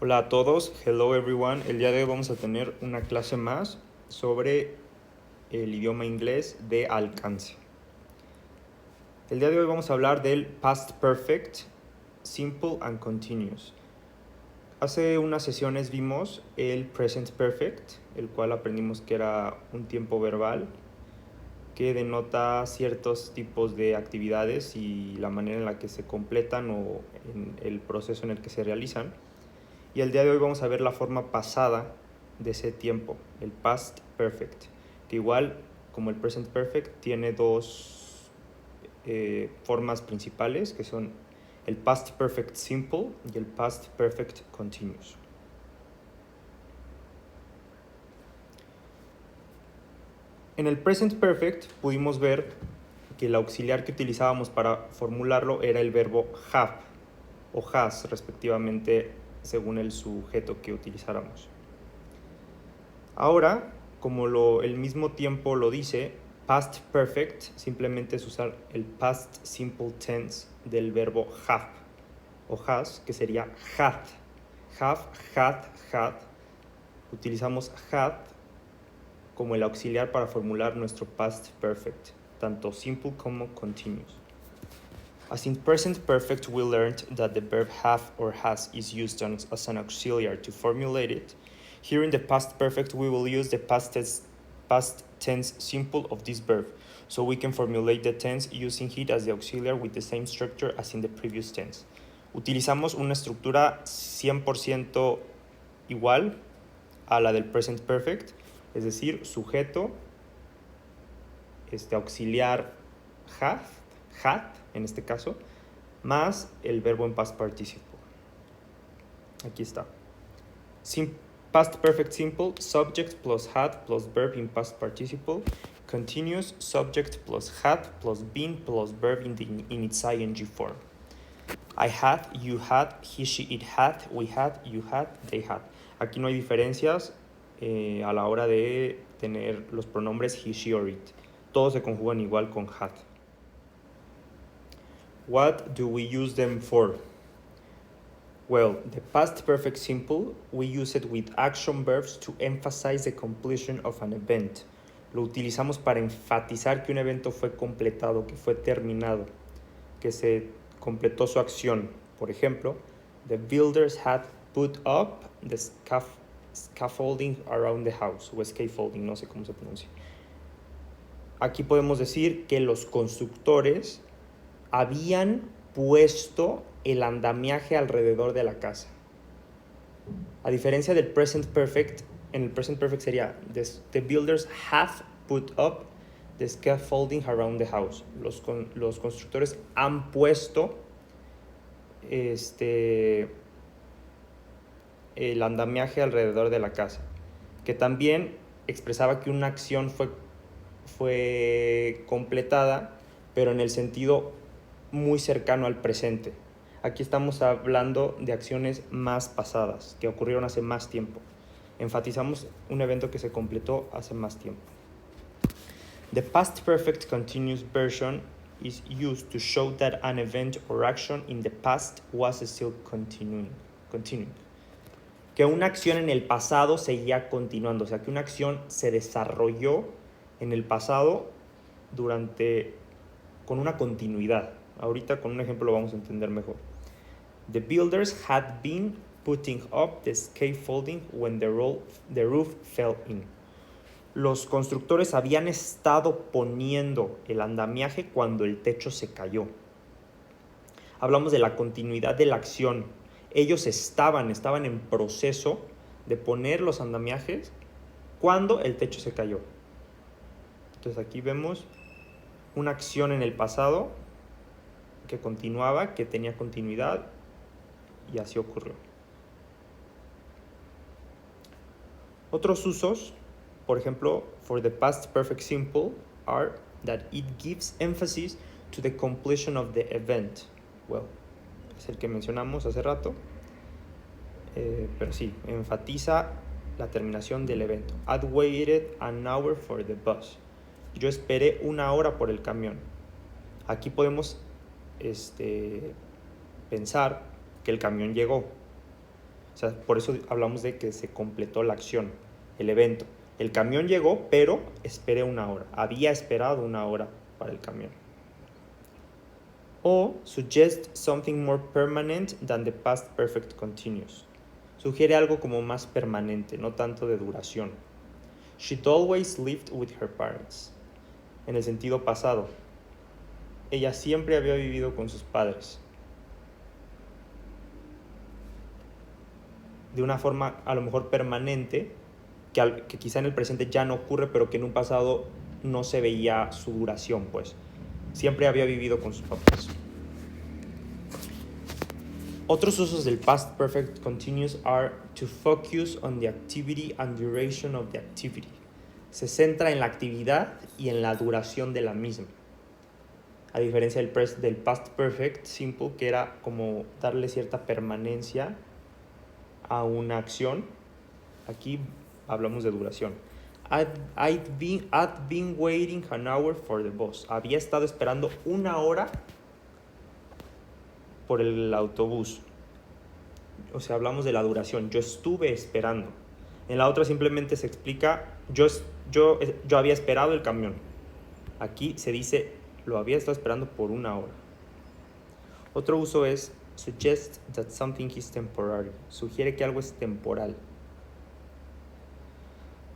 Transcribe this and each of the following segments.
Hola a todos, hello everyone. El día de hoy vamos a tener una clase más sobre el idioma inglés de alcance. El día de hoy vamos a hablar del past perfect, simple and continuous. Hace unas sesiones vimos el present perfect, el cual aprendimos que era un tiempo verbal que denota ciertos tipos de actividades y la manera en la que se completan o en el proceso en el que se realizan. Y el día de hoy vamos a ver la forma pasada de ese tiempo, el past perfect, que igual como el present perfect tiene dos formas principales, que son el past perfect simple y el past perfect continuous. En el present perfect pudimos ver que el auxiliar que utilizábamos para formularlo era el verbo have o has, respectivamente, según el sujeto que utilizáramos. Ahora, como el mismo tiempo lo dice, past perfect simplemente es usar el past simple tense del verbo have o has, que sería had. Have, had. Utilizamos had como el auxiliar para formular nuestro past perfect, tanto simple como continuous. As in present perfect, we learned that the verb have or has is used as an auxiliary to formulate it. Here in the past perfect, we will use the past tense simple of this verb, so we can formulate the tense using it as the auxiliary with the same structure as in the previous tense. Utilizamos una estructura 100% igual a la del present perfect, es decir, sujeto, auxiliar had, en este caso, más el verbo en past participle. Aquí está. Past perfect simple, subject plus had plus verb in past participle. Continuous, subject plus had plus been plus verb in its ing form. I had, you had, he, she, it had, we had, you had, they had. Aquí no hay diferencias a la hora de tener los pronombres he, she or it. Todos se conjugan igual con had. What do we use them for? Well, the past perfect simple, we use it with action verbs to emphasize the completion of an event. Lo utilizamos para enfatizar que un evento fue completado, que fue terminado, que se completó su acción. Por ejemplo, the builders had put up the scaffolding around the house, o scaffolding, no sé cómo se pronuncia. Aquí podemos decir que los constructores habían puesto el andamiaje alrededor de la casa. A diferencia del present perfect, en el present perfect sería the builders have put up the scaffolding around the house. Los constructores han puesto el andamiaje alrededor de la casa, que también expresaba que una acción fue completada, pero en el sentido muy cercano al presente. Aquí estamos hablando de acciones más pasadas, que ocurrieron hace más tiempo. Enfatizamos un evento que se completó hace más tiempo. The past perfect continuous version is used to show that an event or action in the past was still continuing. Que una acción en el pasado seguía continuando, o sea, que una acción se desarrolló en el pasado con una continuidad. Ahorita con un ejemplo lo vamos a entender mejor. The builders had been putting up the scaffolding when the roof fell in. Los constructores habían estado poniendo el andamiaje cuando el techo se cayó. Hablamos de la continuidad de la acción. Ellos estaban en proceso de poner los andamiajes cuando el techo se cayó. Entonces aquí vemos una acción en el pasado que continuaba, que tenía continuidad, y así ocurrió. Otros usos, por ejemplo, for the past perfect simple, are that it gives emphasis to the completion of the event. Well, es el que mencionamos hace rato, pero sí, enfatiza la terminación del evento. I'd waited an hour for the bus. Yo esperé una hora por el camión. Aquí podemos pensar que el camión llegó. O sea, por eso hablamos de que se completó la acción, el evento. El camión llegó, pero esperé una hora. Había esperado una hora para el camión. O suggest something more permanent than the past perfect continuous. Sugiere algo como más permanente, no tanto de duración. She'd always lived with her parents. En el sentido pasado, ella siempre había vivido con sus padres. De una forma a lo mejor permanente, que quizá en el presente ya no ocurre, pero que en un pasado no se veía su duración, pues. Siempre había vivido con sus papás. Otros usos del past perfect continuous are to focus on the activity and duration of the activity. Se centra en la actividad y en la duración de la misma. A diferencia del past perfect simple, que era como darle cierta permanencia a una acción. Aquí hablamos de duración. I'd been waiting an hour for the bus. Había estado esperando una hora por el autobús. O sea, hablamos de la duración. Yo estuve esperando. En la otra simplemente se explica, yo había esperado el camión. Aquí se dice, lo había estado esperando por una hora. Otro uso es suggest that something is temporary. Sugiere que algo es temporal.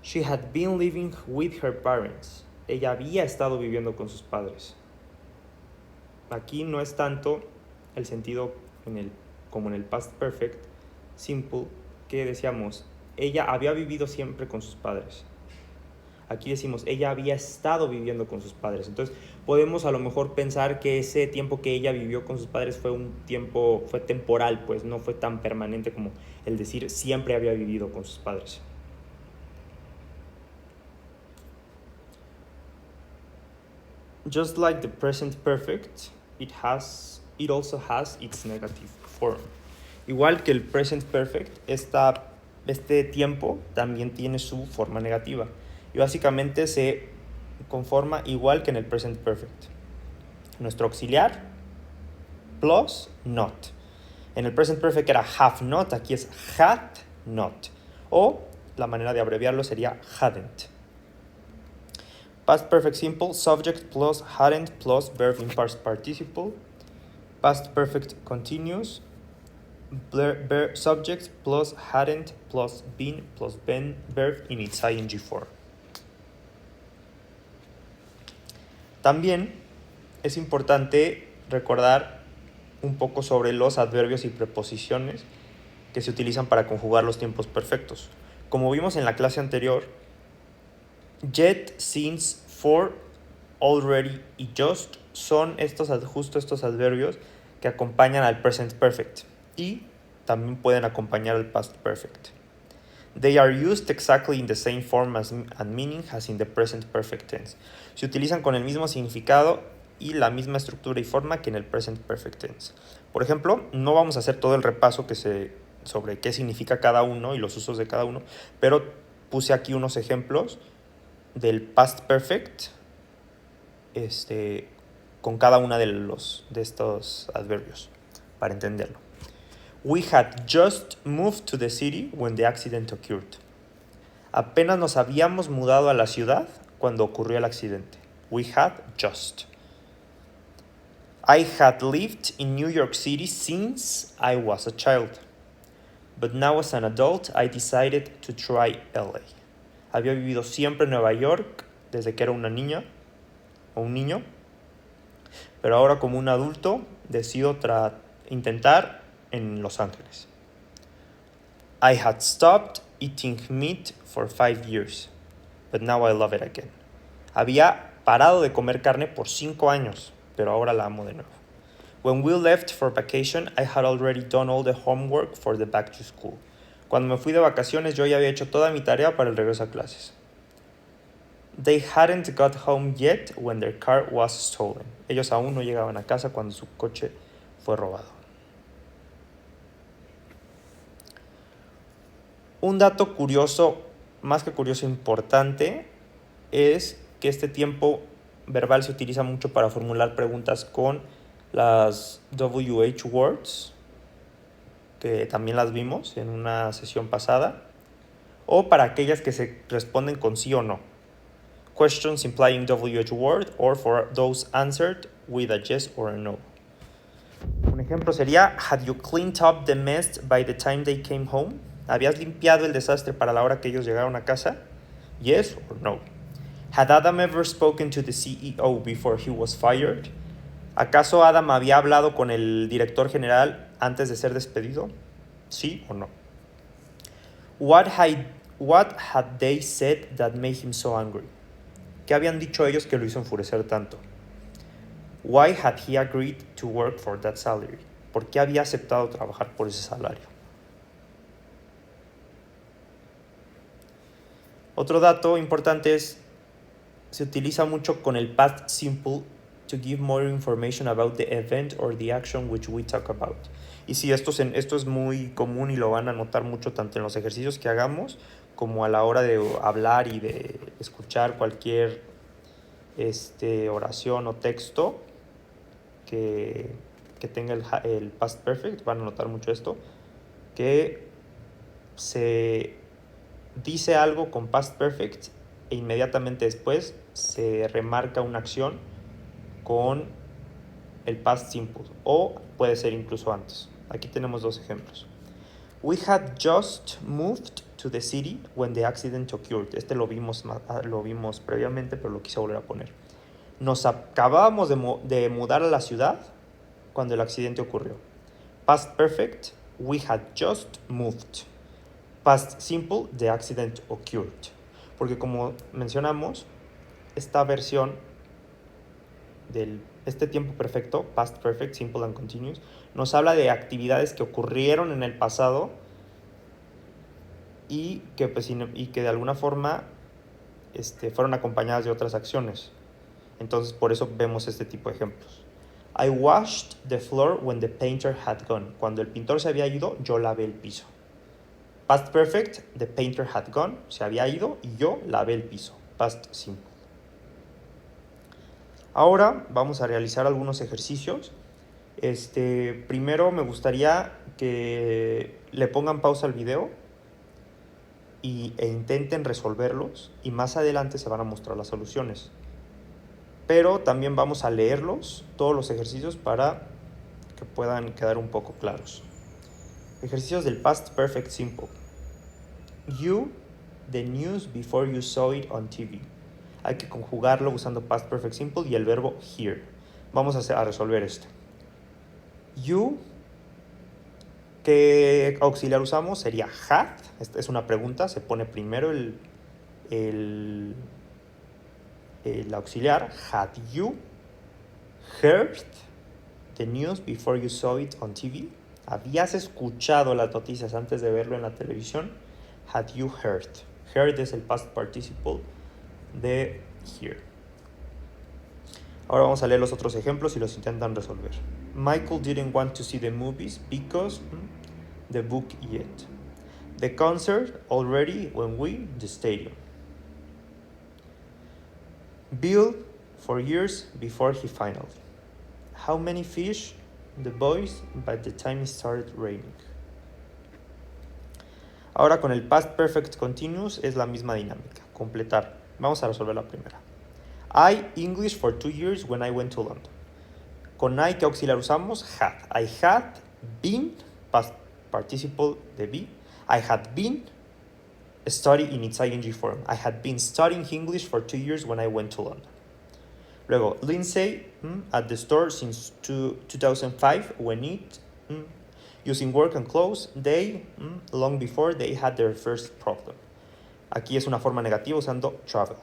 She had been living with her parents. Ella había estado viviendo con sus padres. Aquí no es tanto el sentido como en el past perfect simple, que decíamos, ella había vivido siempre con sus padres. Aquí decimos, ella había estado viviendo con sus padres. Entonces, podemos a lo mejor pensar que ese tiempo que ella vivió con sus padres fue temporal, pues no fue tan permanente como el decir siempre había vivido con sus padres. Just like the present perfect, it also has its negative form. Igual que el present perfect, este tiempo también tiene su forma negativa. Y básicamente se conforma igual que en el present perfect. Nuestro auxiliar plus not. En el present perfect era have not, aquí es had not. O la manera de abreviarlo sería hadn't. Past perfect simple, subject plus hadn't plus verb in past participle. Past perfect continuous, subject plus hadn't plus been plus verb in its ing form. También es importante recordar un poco sobre los adverbios y preposiciones que se utilizan para conjugar los tiempos perfectos. Como vimos en la clase anterior, yet, since, for, already y just son justo estos adverbios que acompañan al present perfect y también pueden acompañar al past perfect. They are used exactly in the same form and meaning as in the present perfect tense. Se utilizan con el mismo significado y la misma estructura y forma que en el present perfect tense. Por ejemplo, no vamos a hacer todo el repaso sobre qué significa cada uno y los usos de cada uno, pero puse aquí unos ejemplos del past perfect con cada una de estos adverbios para entenderlo. We had just moved to the city when the accident occurred. Apenas nos habíamos mudado a la ciudad cuando ocurrió el accidente. We had just. I had lived in New York City since I was a child. But now as an adult, I decided to try LA. Había vivido siempre en Nueva York desde que era una niña o un niño. Pero ahora como un adulto decido intentar en Los Ángeles. I had stopped eating meat for 5 years, but now I love it again. Había parado de comer carne por 5 años, pero ahora la amo de nuevo. When we left for vacation, I had already done all the homework for the back to school. Cuando me fui de vacaciones, yo ya había hecho toda mi tarea para el regreso a clases. They hadn't got home yet when their car was stolen. Ellos aún no llegaban a casa cuando su coche fue robado. Un dato curioso, más que curioso, importante, es que este tiempo verbal se utiliza mucho para formular preguntas con las WH words que también las vimos en una sesión pasada, o para aquellas que se responden con sí o no. Questions implying WH word, or for those answered with a yes or a no. Un ejemplo sería, had you cleaned up the mess by the time they came home? ¿Habías limpiado el desastre para la hora que ellos llegaron a casa? Yes or no. Had Adam ever spoken to the CEO before he was fired? ¿Acaso Adam había hablado con el director general antes de ser despedido? ¿Sí o no? What had they said that made him so angry? ¿Qué habían dicho ellos que lo hizo enfurecer tanto? Why had he agreed to work for that salary? ¿Por qué había aceptado trabajar por ese salario? Otro dato importante es, se utiliza mucho con el past simple to give more information about the event or the action which we talk about. Y sí, esto es muy común y lo van a notar mucho tanto en los ejercicios que hagamos como a la hora de hablar y de escuchar cualquier oración o texto que tenga el past perfect. Van a notar mucho esto, que se dice algo con past perfect e inmediatamente después se remarca una acción con el past simple, o puede ser incluso antes. Aquí tenemos dos ejemplos. We had just moved to the city when the accident occurred. Lo vimos previamente, pero lo quise volver a poner. Nos acabábamos de mudar a la ciudad cuando el accidente ocurrió. Past perfect, we had just moved. Past simple, the accident occurred. Porque como mencionamos, esta versión este tiempo perfecto, past perfect, simple and continuous, nos habla de actividades que ocurrieron en el pasado y que de alguna forma fueron acompañadas de otras acciones. Entonces por eso vemos este tipo de ejemplos. I washed the floor when the painter had gone. Cuando el pintor se había ido, yo lavé el piso. Past perfect, the painter had gone, se había ido y yo lavé el piso. Past simple. Ahora vamos a realizar algunos ejercicios. Primero me gustaría que le pongan pausa al video e intenten resolverlos, y más adelante se van a mostrar las soluciones. Pero también vamos a leerlos, todos los ejercicios, para que puedan quedar un poco claros. Ejercicios del past perfect simple. You the news before you saw it on TV. Hay que conjugarlo usando past perfect simple y el verbo hear. Vamos a resolver esto. You, ¿qué auxiliar usamos? Sería had. Esta es una pregunta, se pone primero el auxiliar. Had you heard the news before you saw it on TV? ¿Habías escuchado las noticias antes de verlo en la televisión? Had you heard? Heard es el past participle de hear. Ahora vamos a leer los otros ejemplos y los intentan resolver. Michael didn't want to see the movies because the book yet. The concert already when we the stadium. Bill for years before he finally. How many fish the boys by the time it started raining. Ahora con el past perfect continuous es la misma dinámica. Completar. Vamos a resolver la primera. I English for 2 years when I went to London. Con I, ¿qué auxiliar usamos? Had. I had been, past participle de be. I had been studying in its ing form. I had been studying English for 2 years when I went to London. Luego, Lindsay at the store since 2005 when it using work and clothes, they long before they had their first problem. Aquí es una forma negativa usando travel.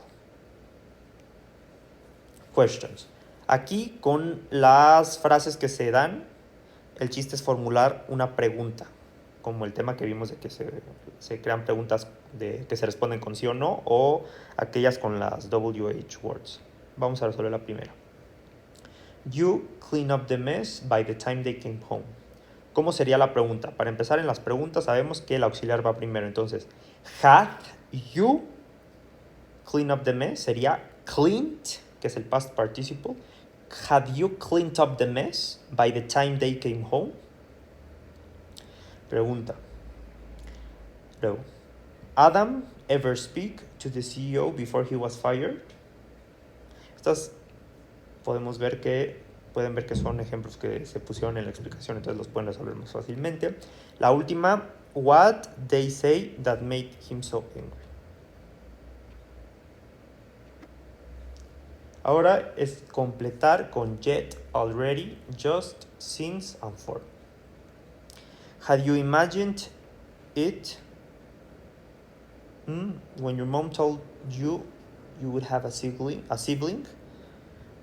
Questions. Aquí con las frases que se dan, el chiste es formular una pregunta, como el tema que vimos de que se crean preguntas que se responden con sí o no, o aquellas con las WH words. Vamos a resolver la primera. You clean up the mess by the time they came home. ¿Cómo sería la pregunta? Para empezar, en las preguntas sabemos que el auxiliar va primero. Entonces, had you clean up the mess sería cleaned, que es el past participle. Had you cleaned up the mess by the time they came home? Pregunta. Luego, Adam ever speak to the CEO before he was fired? Estas pueden ver que son ejemplos que se pusieron en la explicación, entonces los pueden resolver más fácilmente. La última, what they say that made him so angry. Ahora es completar con yet, already, just, since, and for. Had you imagined it when your mom told you would have a sibling?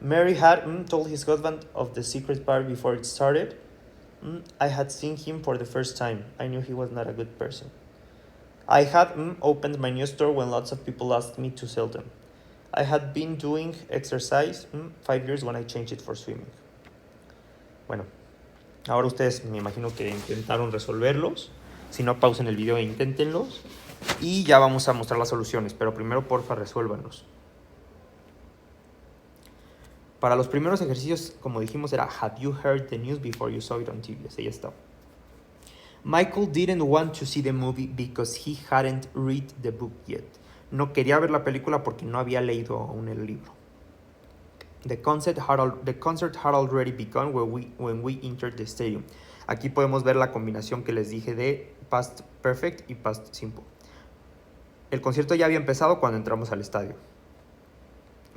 Mary had told his husband of the secret party before it started. I had seen him for the first time. I knew he was not a good person. I had opened my new store when lots of people asked me to sell them. I had been doing exercise 5 years when I changed it for swimming. Bueno, ahora ustedes me imagino que intentaron resolverlos. Si no, pausen el video e inténtenlos. Y ya vamos a mostrar las soluciones, pero primero porfa resuélvanlos. Para los primeros ejercicios, como dijimos, era Had you heard the news before you saw it on TV? Así ya está. Michael didn't want to see the movie because he hadn't read the book yet. No quería ver la película porque no había leído aún el libro. The concert had already begun when we entered the stadium. Aquí podemos ver la combinación que les dije de past perfect y past simple. El concierto ya había empezado cuando entramos al estadio.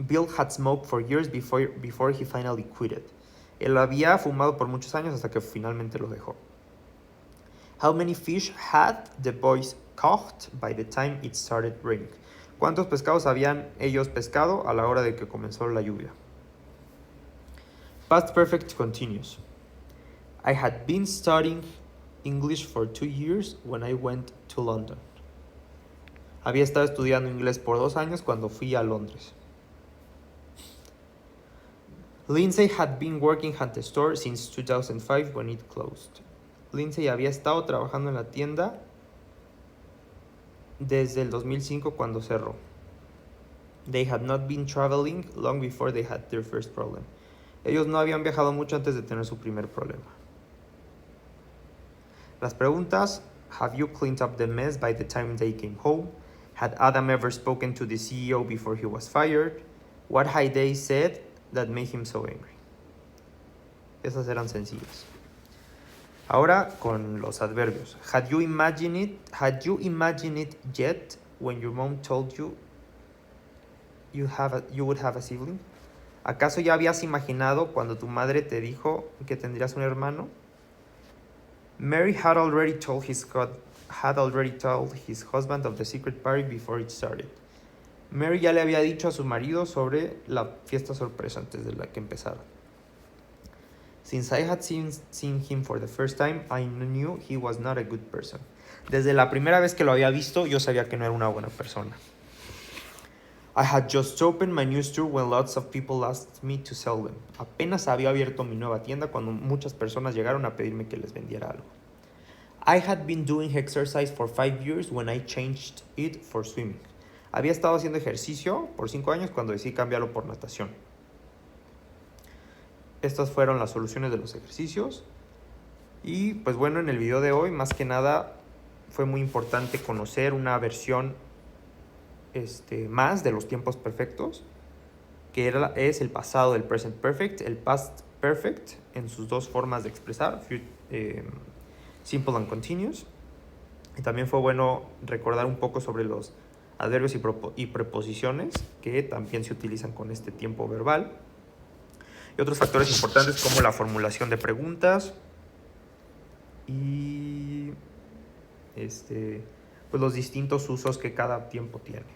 Bill had smoked for years before he finally quit it. Él había fumado por muchos años hasta que finalmente lo dejó. How many fish had the boys caught by the time it started raining? ¿Cuántos pescados habían ellos pescado a la hora de que comenzó la lluvia? Past perfect continues. I had been studying English for 2 years when I went to London. Había estado estudiando inglés por 2 años cuando fui a Londres. Lindsay had been working at the store since 2005 when it closed. Lindsay había estado trabajando en la tienda desde el 2005 cuando cerró. They had not been traveling long before they had their first problem. Ellos no habían viajado mucho antes de tener su primer problema. Las preguntas: Have you cleaned up the mess by the time they came home? Had Adam ever spoken to the CEO before he was fired? What had they said that made him so angry? Esas eran sencillas. Ahora con los adverbios. Had you imagined it yet when your mom told you would have a sibling? ¿Acaso ya habías imaginado cuando tu madre te dijo que tendrías un hermano? Mary had already told his husband of the secret party before it started. Mary ya le había dicho a su marido sobre la fiesta sorpresa antes de la que empezara. Since I had seen him for the first time, I knew he was not a good person. Desde la primera vez que lo había visto, yo sabía que no era una buena persona. I had just opened my new store when lots of people asked me to sell them. Apenas había abierto mi nueva tienda cuando muchas personas llegaron a pedirme que les vendiera algo. I had been doing exercise for 5 years when I changed it for swimming. Había estado haciendo ejercicio por 5 años cuando decidí cambiarlo por natación. Estas fueron las soluciones de los ejercicios. Y pues bueno, en el video de hoy, más que nada, fue muy importante conocer una versión más de los tiempos perfectos, que es el pasado del present perfect, el past perfect en sus dos formas de expresar, simple and continuous. Y también fue bueno recordar un poco sobre los adverbios y preposiciones que también se utilizan con este tiempo verbal. Y otros factores importantes como la formulación de preguntas y pues los distintos usos que cada tiempo tiene.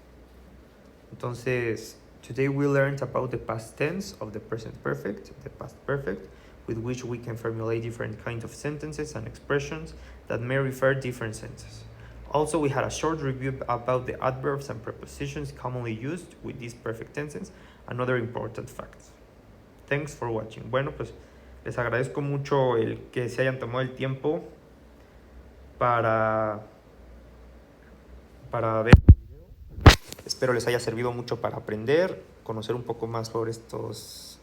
Entonces, today we learned about the past tense of the present perfect, the past perfect, with which we can formulate different kinds of sentences and expressions that may refer different senses. Also, we had a short review about the adverbs and prepositions commonly used with these perfect tenses and other important facts. Thanks for watching. Bueno, pues les agradezco mucho el que se hayan tomado el tiempo para ver el video. Espero les haya servido mucho para aprender, conocer un poco más sobre estos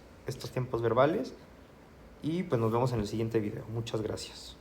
tiempos verbales. Y pues nos vemos en el siguiente video. Muchas gracias.